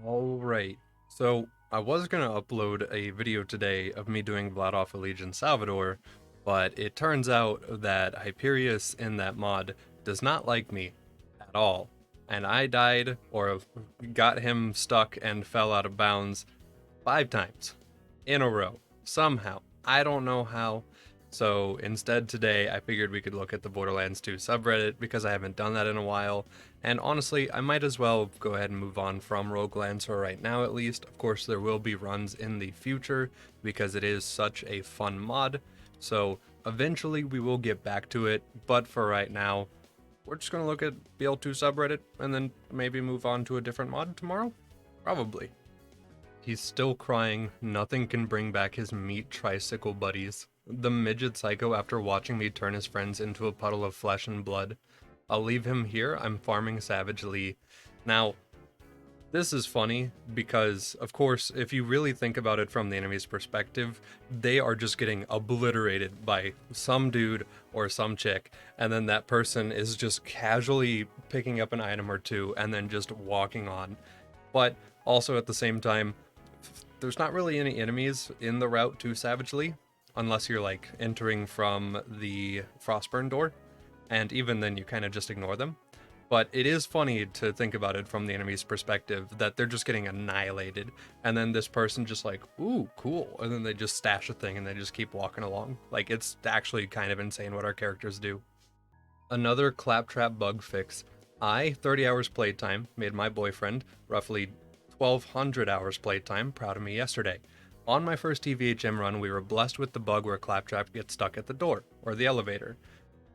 Alright, so I was gonna upload a video today of me doing Vlad off Legion Salvador, but it turns out that Hyperius in that mod does not like me at all. And I died, or got him stuck and fell out of bounds 5 times in a row. Somehow. I don't know how. So instead today I figured we could look at the Borderlands 2 subreddit because I haven't done that in a while. And honestly, I might as well go ahead and move on from Roguelands for right now at least. Of course, there will be runs in the future because it is such a fun mod. So eventually we will get back to it, but for right now, we're just gonna look at BL2 subreddit and then maybe move on to a different mod tomorrow? Probably. He's still crying. Nothing can bring back his meat tricycle buddies. The midget psycho after watching me turn his friends into a puddle of flesh and blood. I'll leave him here. I'm farming savagely. Now, this is funny because, of course, if you really think about it from the enemy's perspective, they are just getting obliterated by some dude or some chick, and then that person is just casually picking up an item or two and then just walking on. But also at the same time, there's not really any enemies in the route to Savagely, unless you're like entering from the Frostburn door, and even then you kind of just ignore them. But it is funny to think about it from the enemy's perspective that they're just getting annihilated, and then this person just like, ooh, cool, and then they just stash a thing and they just keep walking along. Like, it's actually kind of insane what our characters do. Another claptrap bug fix. 30 hours playtime, made my boyfriend roughly 1,200 hours playtime, proud of me yesterday. On my first TVHM run, we were blessed with the bug where Claptrap gets stuck at the door, or the elevator.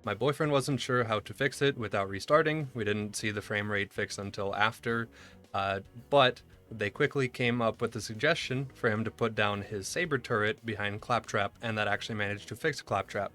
My boyfriend wasn't sure how to fix it without restarting. We didn't see the frame rate fix until after, but they quickly came up with a suggestion for him to put down his saber turret behind Claptrap, and that actually managed to fix Claptrap.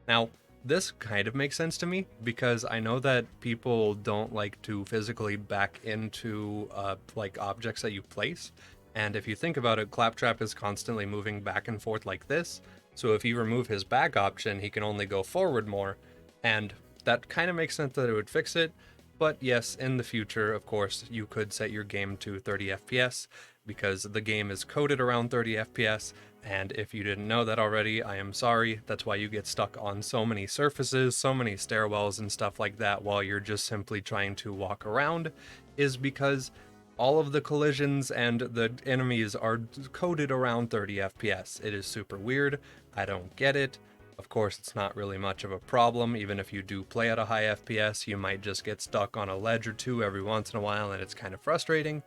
Now, this kind of makes sense to me because I know that people don't like to physically back into like objects that you place. And if you think about it, Claptrap is constantly moving back and forth like this. So if you remove his back option, he can only go forward more. And that kind of makes sense that it would fix it. But yes, in the future, of course, you could set your game to 30 FPS because the game is coded around 30 FPS. And if you didn't know that already, I am sorry. That's why you get stuck on so many surfaces, so many stairwells, and stuff like that while you're just simply trying to walk around, is because all of the collisions and the enemies are coded around 30 FPS. It is super weird. I don't get it. Of course, it's not really much of a problem. Even if you do play at a high FPS, you might just get stuck on a ledge or two every once in a while, and it's kind of frustrating.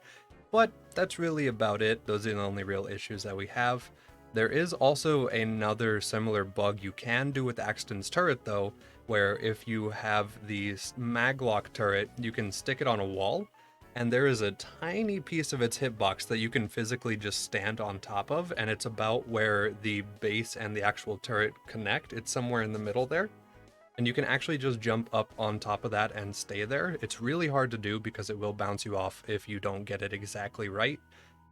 But that's really about it. Those are the only real issues that we have. There is also another similar bug you can do with Axton's turret, though, where if you have the maglock turret, you can stick it on a wall, and there is a tiny piece of its hitbox that you can physically just stand on top of, and it's about where the base and the actual turret connect. It's somewhere in the middle there. And you can actually just jump up on top of that and stay there. It's really hard to do because it will bounce you off if you don't get it exactly right.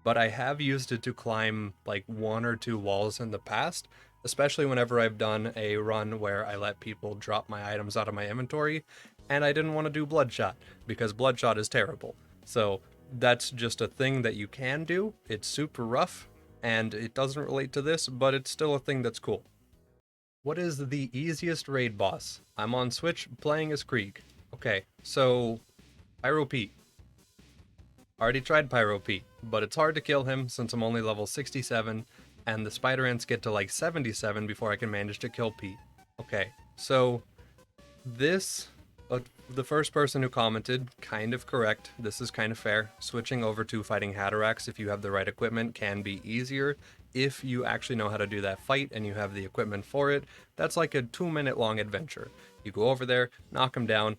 But I have used it to climb like one or two walls in the past, especially whenever I've done a run where I let people drop my items out of my inventory, and I didn't want to do Bloodshot because Bloodshot is terrible. So that's just a thing that you can do. It's super rough, and it doesn't relate to this, but it's still a thing that's cool. What is the easiest raid boss? I'm on Switch playing as Krieg. Okay, so Pyro Pete. Already tried Pyro Pete, but it's hard to kill him since I'm only level 67, and the spider ants get to like 77 before I can manage to kill Pete. Okay, so this, the first person who commented, kind of correct. This is kind of fair. Switching over to fighting Hatterax if you have the right equipment can be easier if you actually know how to do that fight and you have the equipment for it. That's like a 2 minute long adventure. You go over there, knock him down,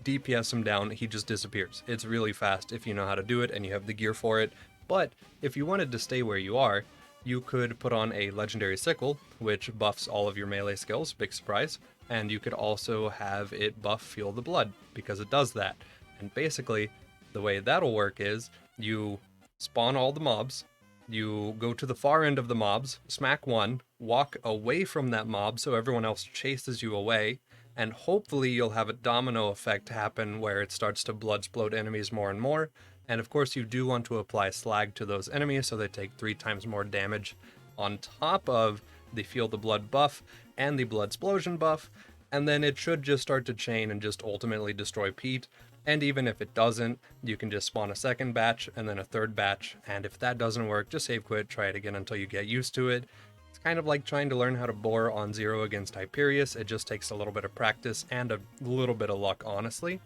DPS him down, he just disappears. It's really fast if you know how to do it and you have the gear for it. But if you wanted to stay where you are, you could put on a legendary sickle, which buffs all of your melee skills, big surprise, and you could also have it buff Feel the Blood, because it does that. And basically, the way that'll work is, you spawn all the mobs, you go to the far end of the mobs, smack one, walk away from that mob so everyone else chases you away, and hopefully you'll have a domino effect happen where it starts to bloodsplode enemies more and more, And of course, you do want to apply slag to those enemies so they take 3 times more damage on top of the Feel the Blood buff and the Blood Explosion buff. And then it should just start to chain and just ultimately destroy Pete. And even if it doesn't, you can just spawn a second batch and then a third batch. And if that doesn't work, just save quit, try it again until you get used to it. It's kind of like trying to learn how to bore on 0 against Hyperius. It just takes a little bit of practice and a little bit of luck, honestly.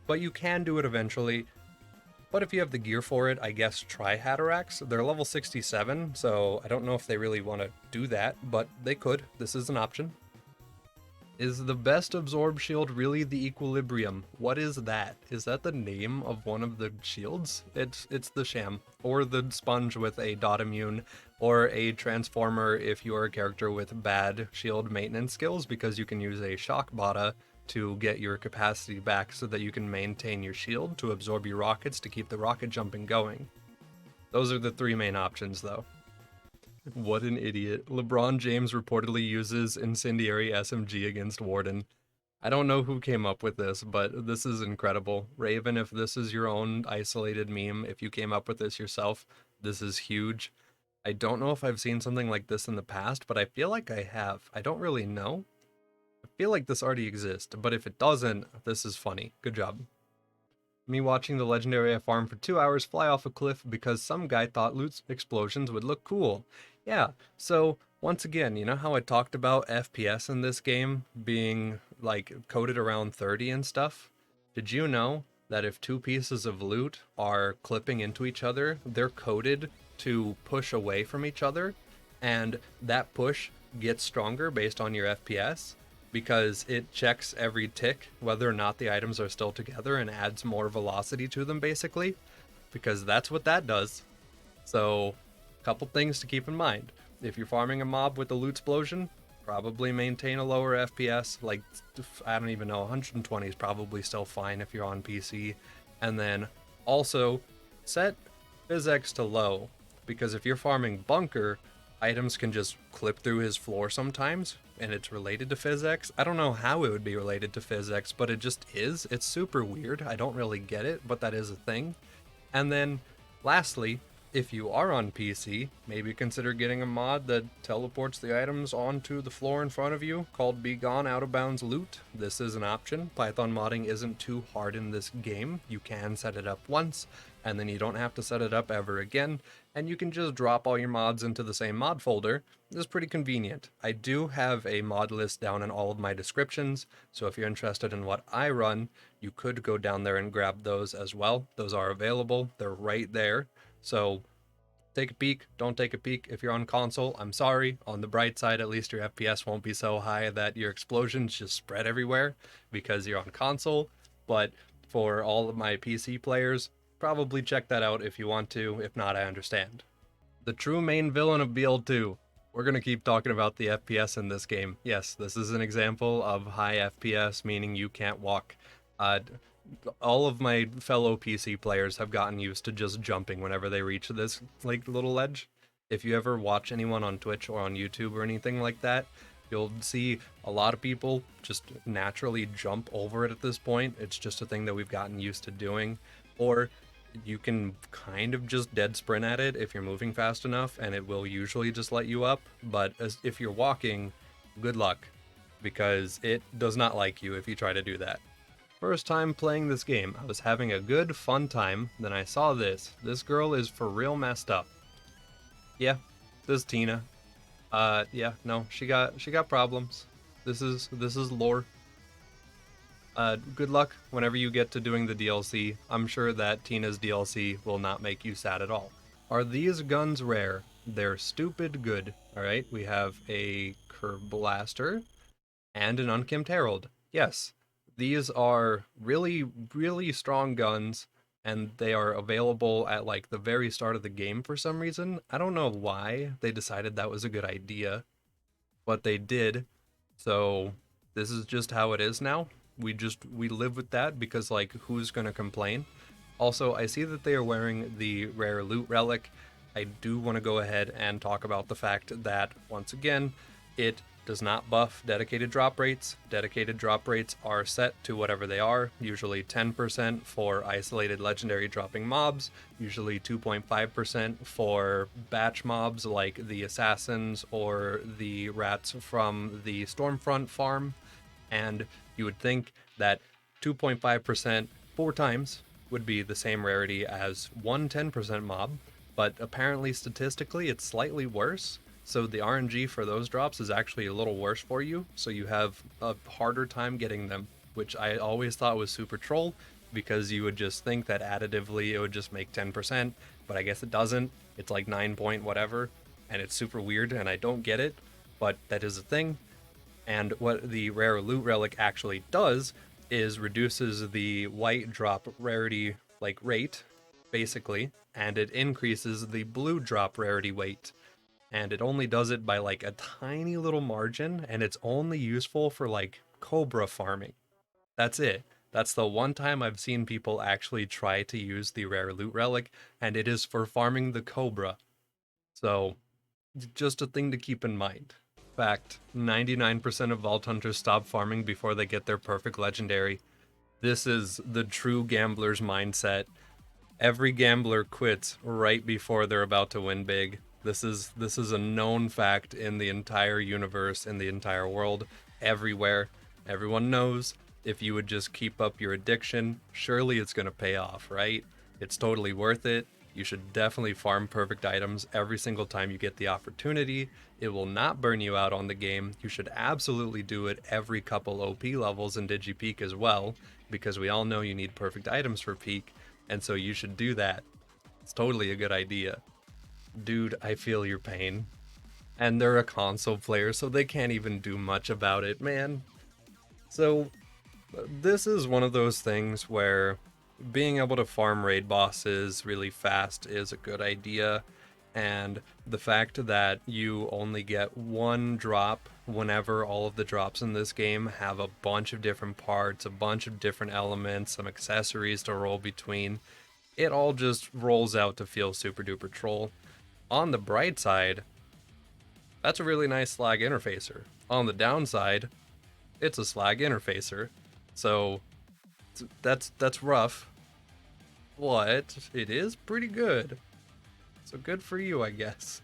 But you can do it eventually. But if you have the gear for it, I guess try Hatterax. They're level 67, so I don't know if they really want to do that, but they could. This is an option. Is the best absorb shield really the Equilibrium? What is that? Is that the name of one of the shields? It's the Sham, or the Sponge with a dot immune, or a Transformer if you are a character with bad shield maintenance skills, because you can use a Shock Bata to get your capacity back so that you can maintain your shield to absorb your rockets to keep the rocket jumping going. Those are the 3 main options though. What an idiot. LeBron James reportedly uses incendiary SMG against Warden. I don't know who came up with this, but this is incredible. Raven, if this is your own isolated meme, if you came up with this yourself, this is huge. I don't know if I've seen something like this in the past, but I feel like I have. I don't really know. I feel like this already exists, but if it doesn't, this is funny. Good job. Me watching the legendary I farm for 2 hours fly off a cliff because some guy thought loot explosions would look cool. Yeah, so once again, you know how I talked about FPS in this game being like coded around 30 and stuff? Did you know that if 2 pieces of loot are clipping into each other, they're coded to push away from each other, and that push gets stronger based on your FPS? Because it checks every tick whether or not the items are still together and adds more velocity to them, basically, because that's what that does. So, a couple things to keep in mind. If you're farming a mob with a loot explosion, probably maintain a lower FPS, like, I don't even know, 120 is probably still fine if you're on PC. And then also set physics to low, because if you're farming bunker, items can just clip through his floor sometimes, and it's related to physics. I don't know how it would be related to physics, but it just is. It's super weird. I don't really get it, but that is a thing. And then, lastly, if you are on PC, maybe consider getting a mod that teleports the items onto the floor in front of you, called Be Gone Out of Bounds Loot. This is an option. Python modding isn't too hard in this game. You can set it up once, and then you don't have to set it up ever again, and you can just drop all your mods into the same mod folder. This is pretty convenient. I do have a mod list down in all of my descriptions, so if you're interested in what I run, you could go down there and grab those as well. Those are available. They're right there. So take a peek, don't take a peek. If you're on console, I'm sorry. On the bright side, at least your FPS won't be so high that your explosions just spread everywhere because you're on console. But for all of my PC players, probably check that out if you want to. If not, I understand. The true main villain of BL2. We're going to keep talking about the FPS in this game. Yes, this is an example of high FPS, meaning you can't walk. All of my fellow PC players have gotten used to just jumping whenever they reach this like little ledge. If you ever watch anyone on Twitch or on YouTube or anything like that, you'll see a lot of people just naturally jump over it at this point. It's just a thing that we've gotten used to doing. Or you can kind of just dead sprint at it if you're moving fast enough, and it will usually just let you up. But if you're walking, good luck, because it does not like you if you try to do that. First time playing this game, I was having a good, fun time, then I saw this. This girl is for real messed up. Yeah, this is Tina. Yeah, no, she got problems. This is lore. Good luck whenever you get to doing the DLC. I'm sure that Tina's DLC will not make you sad at all. Are these guns rare? They're stupid good. Alright, we have a Curb Blaster and an Unkempt Herald. Yes, these are really, really strong guns, and they are available at like the very start of the game for some reason. I don't know why they decided that was a good idea, but they did. So this is just how it is now. We live with that because, like, who's gonna complain? Also, I see that they are wearing the rare loot relic. I do want to go ahead and talk about the fact that, once again, it does not buff dedicated drop rates. Dedicated drop rates are set to whatever they are, usually 10% for isolated legendary dropping mobs, usually 2.5% for batch mobs like the assassins or the rats from the Stormfront farm. And you would think that 2.5% 4 times would be the same rarity as one 10% mob, but apparently statistically it's slightly worse. So the RNG for those drops is actually a little worse for you, so you have a harder time getting them, which I always thought was super troll, because you would just think that additively it would just make 10%, but I guess it doesn't. It's like 9 point whatever, and it's super weird, and I don't get it, but that is a thing. And what the rare loot relic actually does is reduces the white drop rarity like rate, basically, and it increases the blue drop rarity weight. And it only does it by like a tiny little margin, and it's only useful for like cobra farming. That's it. That's the one time I've seen people actually try to use the rare loot relic, and it is for farming the cobra. So, just a thing to keep in mind. Fact, 99% of Vault Hunters stop farming before they get their perfect legendary. This is the true gambler's mindset. Every gambler quits right before they're about to win big. This is a known fact in the entire universe, in the entire world, everywhere. Everyone knows if you would just keep up your addiction, surely it's going to pay off, right? It's totally worth it. You should definitely farm perfect items every single time you get the opportunity. It will not burn you out on the game. You should absolutely do it every couple OP levels in DigiPeak as well, because we all know you need perfect items for peak, and so you should do that. It's totally a good idea. Dude, I feel your pain. And they're a console player, so they can't even do much about it, man. So, this is one of those things where being able to farm raid bosses really fast is a good idea, and the fact that you only get one drop whenever all of the drops in this game have a bunch of different parts, a bunch of different elements, some accessories to roll between, it all just rolls out to feel super duper troll. On the bright side, that's a really nice slag interfacer. On the downside, it's a slag interfacer. So that's rough, but it is pretty good. So good for you, I guess.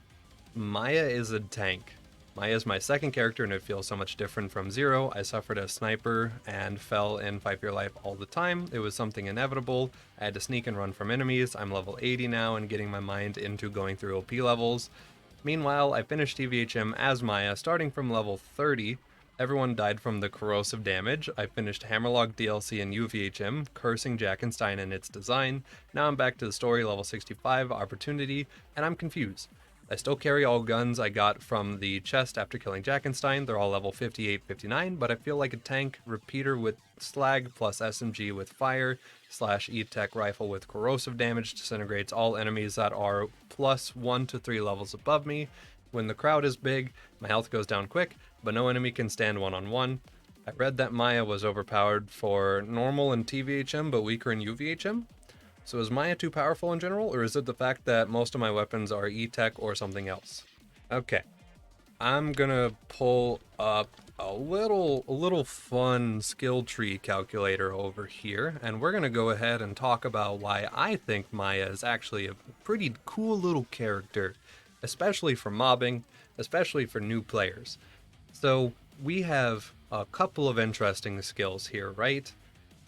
Maya is a tank. Maya is my second character and it feels so much different from Zero. I suffered as sniper and fell in 5-year life all the time. It was something inevitable. I had to sneak and run from enemies. I'm level 80 now and getting my mind into going through OP levels. Meanwhile, I finished TVHM as Maya, starting from level 30. Everyone died from the corrosive damage. I finished Hammerlock DLC and UVHM, cursing Jackenstein and its design. Now I'm back to the story, level 65, Opportunity, and I'm confused. I still carry all guns I got from the chest after killing Jackenstein. They're all level 58, 59, but I feel like a tank, repeater with slag plus SMG with fire, slash E-Tech rifle with corrosive damage disintegrates all enemies that are plus 1 to 3 levels above me. When the crowd is big, my health goes down quick, but no enemy can stand one-on-one. I read that Maya was overpowered for normal in TVHM, but weaker in UVHM. So is Maya too powerful in general, or is it the fact that most of my weapons are E-Tech or something else? Okay, I'm gonna pull up a little fun skill tree calculator over here, and we're gonna go ahead and talk about why I think Maya is actually a pretty cool little character, especially for mobbing, especially for new players. So we have a couple of interesting skills here, right?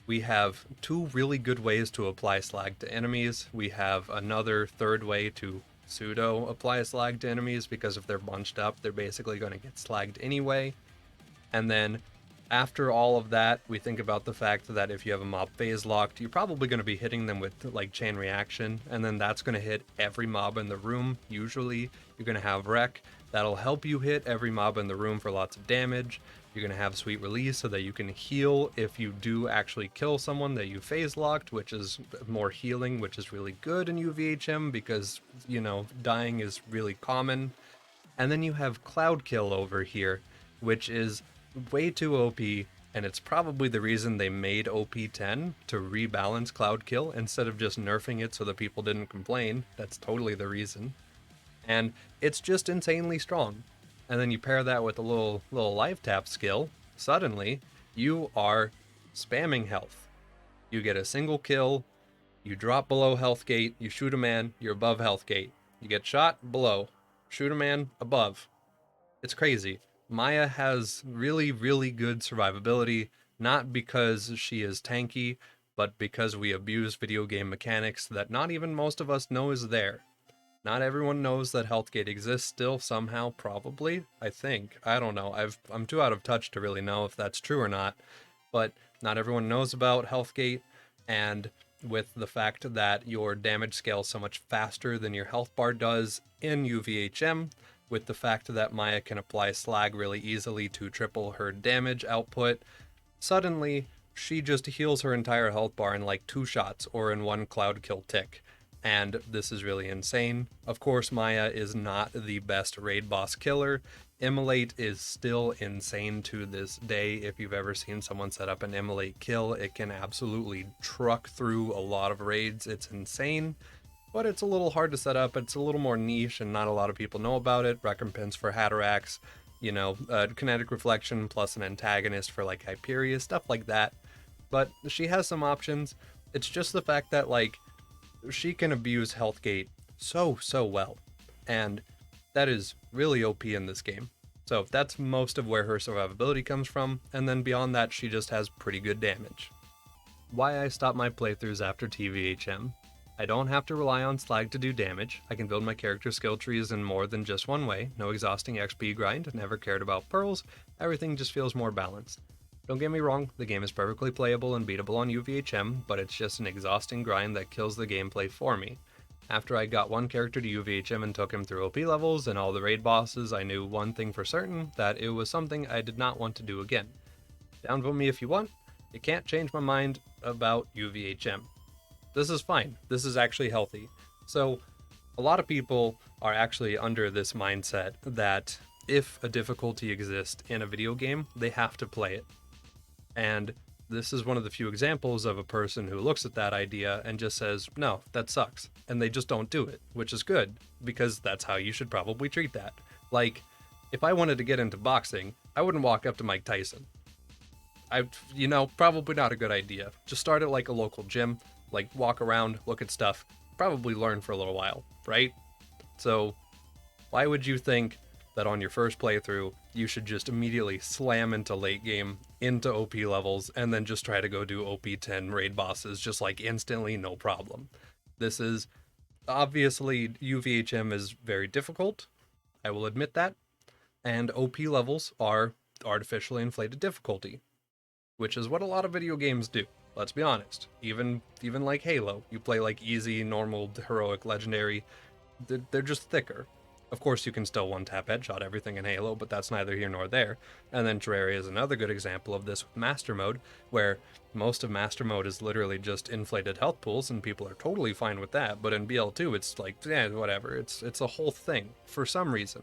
We have two really good ways to apply slag to enemies. We have another third way to pseudo apply slag to enemies, because if they're bunched up, they're basically going to get slagged anyway. And then after all of that, we think about the fact that if you have a mob phase locked, you're probably going to be hitting them with like chain reaction, and then that's going to hit every mob in the room. Usually you're going to have wreck. That'll help you hit every mob in the room for lots of damage. You're going to have sweet release so that you can heal if you do actually kill someone that you phase locked, which is more healing, which is really good in UVHM because, you know, dying is really common. And then you have Cloud Kill over here, which is way too OP, and it's probably the reason they made OP10 to rebalance Cloud Kill instead of just nerfing it so that people didn't complain. That's totally the reason. And it's just insanely strong. and then you pair that with a little life tap skill, suddenly you are spamming health. You get a single kill, you drop below health gate, you shoot a man, you're above health gate. You get shot below, shoot a man above. It's crazy. Maya has really, really good survivability, not because she is tanky, but because we abuse video game mechanics that not even most of us know is there. Not everyone knows that Healthgate exists still somehow, probably. I think. I don't know. I'm too out of touch to really know if that's true or not. But not everyone knows about Healthgate, and with the fact that your damage scales so much faster than your health bar does in UVHM, with the fact that Maya can apply slag really easily to triple her damage output, suddenly she just heals her entire health bar in like 2 shots or in one cloud kill tick. And this is really insane. Of course, Maya is not the best raid boss killer. Immolate is still insane to this day. If you've ever seen someone set up an Immolate kill, it can absolutely truck through a lot of raids. It's insane, but it's a little hard to set up. It's a little more niche and not a lot of people know about it. Recompense for Hatterax, kinetic reflection plus an antagonist for like Hyperion, stuff like that. But she has some options. It's just the fact that like she can abuse Healthgate so well, and that is really OP in this game. So that's most of where her survivability comes from, and then beyond that she just has pretty good damage. Why I stop my playthroughs after TVHM. I don't have to rely on slag to do damage. I can build my character skill trees in more than just one way. No exhausting XP grind, never cared about pearls, everything just feels more balanced. Don't get me wrong, the game is perfectly playable and beatable on UVHM, but it's just an exhausting grind that kills the gameplay for me. After I got one character to UVHM and took him through OP levels and all the raid bosses, I knew one thing for certain, that it was something I did not want to do again. Downvote me if you want, you can't change my mind about UVHM. This is fine, this is actually healthy. So, a lot of people are actually under this mindset that if a difficulty exists in a video game, they have to play it. And this is one of the few examples of a person who looks at that idea and just says, no, that sucks. And they just don't do it, which is good, because that's how you should probably treat that. Like, if I wanted to get into boxing, I wouldn't walk up to Mike Tyson. Probably not a good idea. Just start at like a local gym, like walk around, look at stuff, probably learn for a little while, right? So, why would you think that on your first playthrough, you should just immediately slam into late game, into OP levels, and then just try to go do OP 10 raid bosses just like instantly, no problem. This is obviously UVHM is very difficult. I will admit that. And OP levels are artificially inflated difficulty, which is what a lot of video games do. Let's be honest. Even like Halo, you play like easy, normal, heroic, legendary. They're just thicker. Of course, you can still one-tap headshot everything in Halo, but that's neither here nor there. And then Terraria is another good example of this with Master Mode, where most of Master Mode is literally just inflated health pools, and people are totally fine with that. But in BL2, it's like, whatever. It's a whole thing for some reason.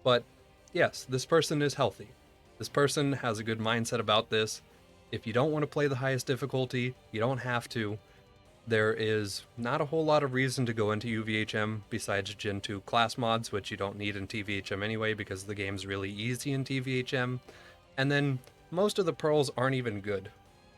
But yes, this person is healthy. This person has a good mindset about this. If you don't want to play the highest difficulty, you don't have to. There is not a whole lot of reason to go into UVHM besides Gen 2 class mods, which you don't need in TVHM anyway because the game's really easy in TVHM. And then most of the pearls aren't even good.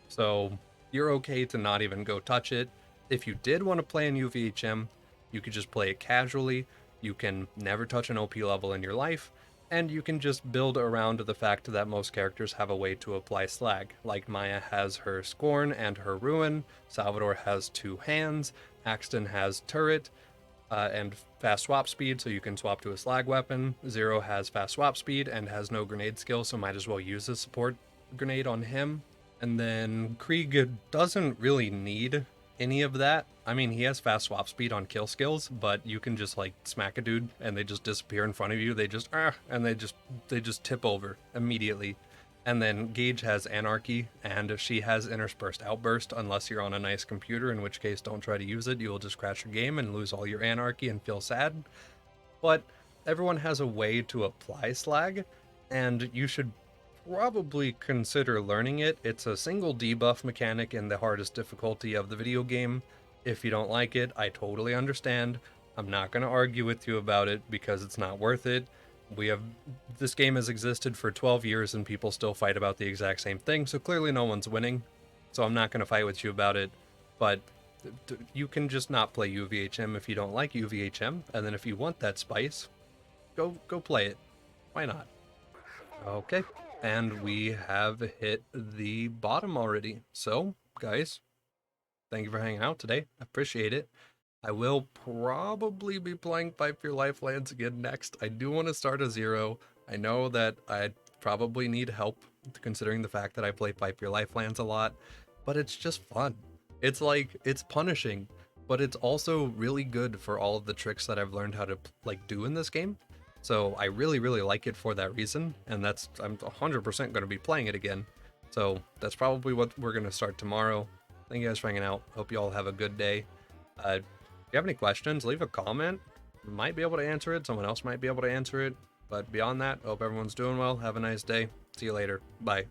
So you're okay to not even go touch it. If you did want to play in UVHM, you could just play it casually. You can never touch an OP level in your life. And you can just build around the fact that most characters have a way to apply slag. Like Maya has her Scorn and her Ruin, Salvador has 2 hands, Axton has Turret, and fast swap speed, so you can swap to a slag weapon. Zero has fast swap speed and has no grenade skill, so might as well use a support grenade on him. And then Krieg doesn't really need any of that. I mean, he has fast swap speed on kill skills, but you can just like smack a dude and they just disappear in front of you. They just and they just tip over immediately. And then Gage has Anarchy, and she has Interspersed Outburst, unless you're on a nice computer, in which case don't try to use it. You will just crash your game and lose all your Anarchy and feel sad. But everyone has a way to apply slag, and you should probably consider learning it. It's a single debuff mechanic in the hardest difficulty of the video game. If you don't like it, I totally understand. I'm not going to argue with you about it because it's not worth it. We have this game has existed for 12 years and people still fight about the exact same thing, so clearly no one's winning. So I'm not going to fight with you about it, but you can just not play UVHM if you don't like UVHM, and then if you want that spice, go play it. Why not? Okay. And we have hit the bottom already. So, guys, thank you for hanging out today. I appreciate it. I will probably be playing Fight for Your Life Lands again next. I do want to start a zero. I know that I probably need help considering the fact that I play Fight for Your Life Lands a lot, but it's just fun. It's like, it's punishing, but it's also really good for all of the tricks that I've learned how to like do in this game. So I really, really like it for that reason, and I'm 100% going to be playing it again. So that's probably what we're going to start tomorrow. Thank you guys for hanging out. Hope you all have a good day. If you have any questions, leave a comment. Might be able to answer it. Someone else might be able to answer it. But beyond that, hope everyone's doing well. Have a nice day. See you later. Bye.